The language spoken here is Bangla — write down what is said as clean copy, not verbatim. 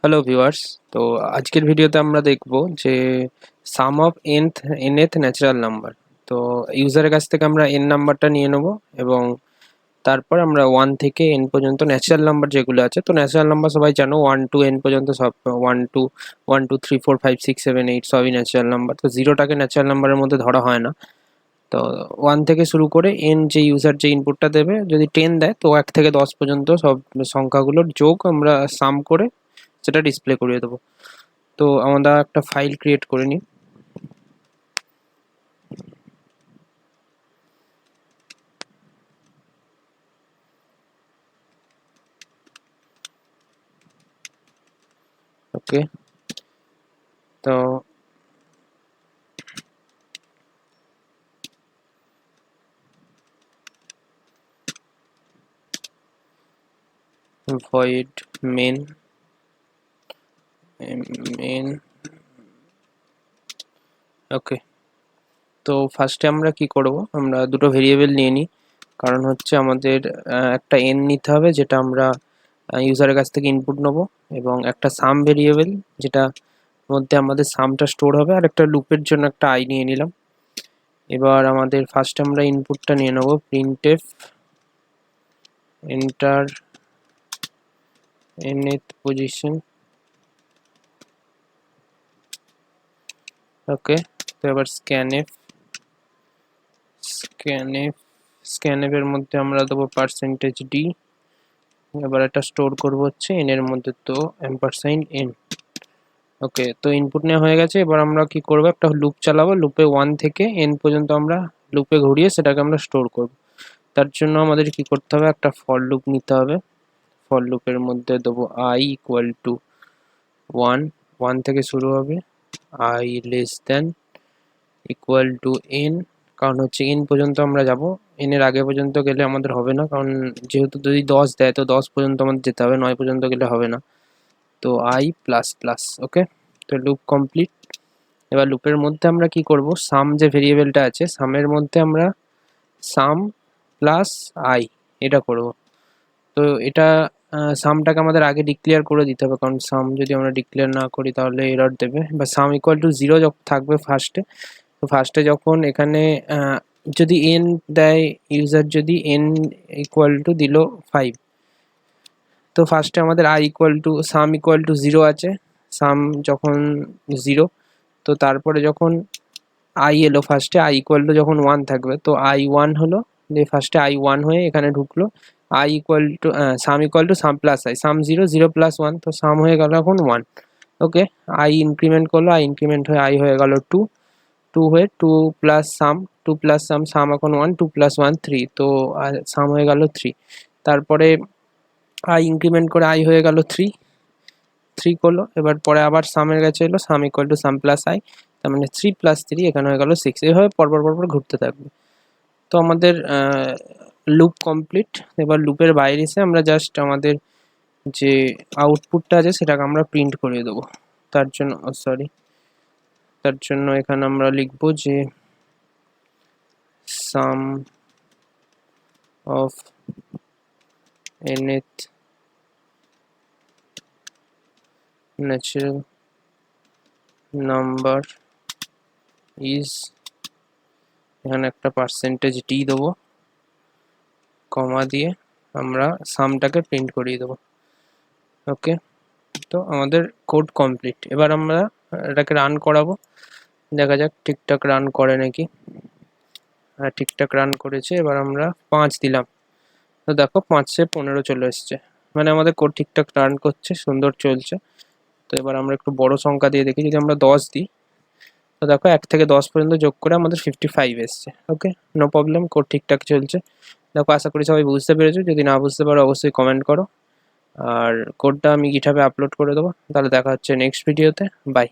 Hello viewers. তো আজকের ভিডিওতে আমরা দেখব যে sum of nth natural number. তো ইউজারের কাছ থেকে আমরা n নাম্বারটা নিয়ে নেব এবং তারপর আমরা 1 থেকে n পর্যন্ত ন্যাচারাল নাম্বার যেগুলো আছে, তো ন্যাচারাল নাম্বার সবাই জানো 1 টু n পর্যন্ত সব 1 2 3 4 5 6 7 8 সবই ন্যাচারাল নাম্বার। তো জিরোটাকে ন্যাচারাল নাম্বারের মধ্যে ধরা হয় না। তো 1 থেকে শুরু করে n যে ইউজার যে ইনপুটটা দেবে, যদি 10 দেয় তো 1 থেকে 10 পর্যন্ত সব সংখ্যাগুলোর যোগ আমরা সাম করে সেটা ডিসপ্লে করিয়ে দেবো। তো আমরা একটা ফাইল ক্রিয়েট করে নিই। ওকে, তো void main ওকে। তো ফার্স্টে আমরা কি করব, আমরা দুটো ভেরিয়েবল নিয়ে নিই। কারণ হচ্ছে আমাদের একটা n নিতে হবে যেটা আমরা ইউজারের কাছ থেকে ইনপুট নেব, এবং একটা সাম ভেরিয়েবল যেটা মধ্যে আমাদের সামটা স্টোর হবে, আর একটা লুপের জন্য একটা i নিয়ে নিলাম। এবার আমাদের ফার্স্ট আমরা ইনপুটটা নিয়ে নেব printf enter nth position। ওকে, তো এবার scanf এর মধ্যে আমরা দেবো %d। এবার এটা স্টোর করব হচ্ছে n এর মধ্যে, তো $n। ওকে, তো ইনপুট নেওয়া হয়ে গেছে। এবার আমরা কি করব, একটা লুপ চালাবো, লুপে 1 থেকে n পর্যন্ত আমরা লুপে ঘুরিয়ে সেটাকে আমরা স্টোর করব। তার জন্য আমাদের কি করতে হবে, একটা ফর লুপ নিতে হবে। ফর লুপের মধ্যে দেবো i ইকুয়াল টু 1, 1 থেকে শুরু হবে, i less than equal to n। কারণ হচ্ছে n পর্যন্ত আমরা যাব, n এর আগে পর্যন্ত গেলে আমাদের হবে না, কারণ যেহেতু যদি 10 দেয় তো 10 পর্যন্ত আমাদের যেতে হবে, 9 পর্যন্ত গেলে হবে না। তো i প্লাস প্লাস। ওকে, তো লুপ কমপ্লিট। এবার লুপের মধ্যে আমরা কি করব, সাম যে ভেরিয়েবলটা আছে সামের মধ্যে আমরা সাম প্লাস i এটা করব। তো এটা সামটাকে আমাদের আগে ডিক্লেয়ার করে দিতে হবে, কারণ সাম যদি আমরা ডিক্লেয়ার না করি তাহলে এরর দেবে। বা সাম ইকুয়াল টু 0 যখন থাকবে ফার্স্টে, তো ফার্স্টে যখন এখানে যদি n দেয় ইউজার, যদি n ইকুয়াল টু দিল 5, তো ফার্স্টে আমাদের i equal to some equal to 0 আছে। সাম যখন 0, তো তারপরে যখন i এলো ফার্স্টে, i ইকুয়াল টু যখন 1 থাকবে, তো i 1 হলো, দিয়ে ফার্স্টে i 1 হয়ে এখানে ঢুকলো। i equal to some equal to some plus i, some 0 0 plus 1, তো সাম হয়ে গেল এখন 1। ওকে, i ইনক্রিমেন্ট করলো, i ইনক্রিমেন্ট হয়ে i হয়ে গেল 2, 2 হয়ে 2 প্লাস সাম, 2 প্লাস সাম, সাম এখন 1, 2 প্লাস 1 3, তো সাম হয়ে গেল 3। তারপরে i ইনক্রিমেন্ট করে i হয়ে গেল 3, 3 করলো। এবার পরে আবার সামের কাছে এলো, সাম equal to some plus i, তার মানে 3 প্লাস 3 এখানে হয়ে গেল 6। এইভাবে পরপর পরপর ঘুরতে থাকবে। তো আমাদের লুপ কমপ্লিট। এবার লুপের বাইরে এসে আমরা জাস্ট আমাদের যে আউটপুটটা আছে সেটাকে আমরা প্রিন্ট করিয়ে দেবো। তার জন্য তার জন্য এখানে আমরা লিখবো যে sum of nth natural number is, এখানে একটা %d দেবো, কমা দিয়ে আমরা সামটাকে প্রিন্ট করিয়ে দেবো। ওকে, তো আমাদের কোড কমপ্লিট। এবার আমরা এটাকে রান করাবো, দেখা যাক ঠিকঠাক রান করে নাকি। হ্যাঁ, ঠিকঠাক রান করেছে। এবার আমরা 5 দিলাম, তো দেখো 5 থেকে 15 চলে এসছে, মানে আমাদের কোড ঠিকঠাক রান করছে, সুন্দর চলছে। তো এবার আমরা একটু বড় সংখ্যা দিয়ে দেখি, যদি আমরা 10 দিই তো দেখো 1 থেকে 10 পর্যন্ত যোগ করে আমাদের 55 এসছে। ওকে, নো প্রবলেম, কোড ঠিকঠাক চলছে। দেখো, আশা করি সবাই বুঝতে পেরেছো। যদি না বুঝতে পারো অবশ্যই কমেন্ট করো, আর কোডটা আমি গিটহাবে আপলোড করে দেবো। তাহলে দেখা হচ্ছে নেক্সট ভিডিওতে। বাই।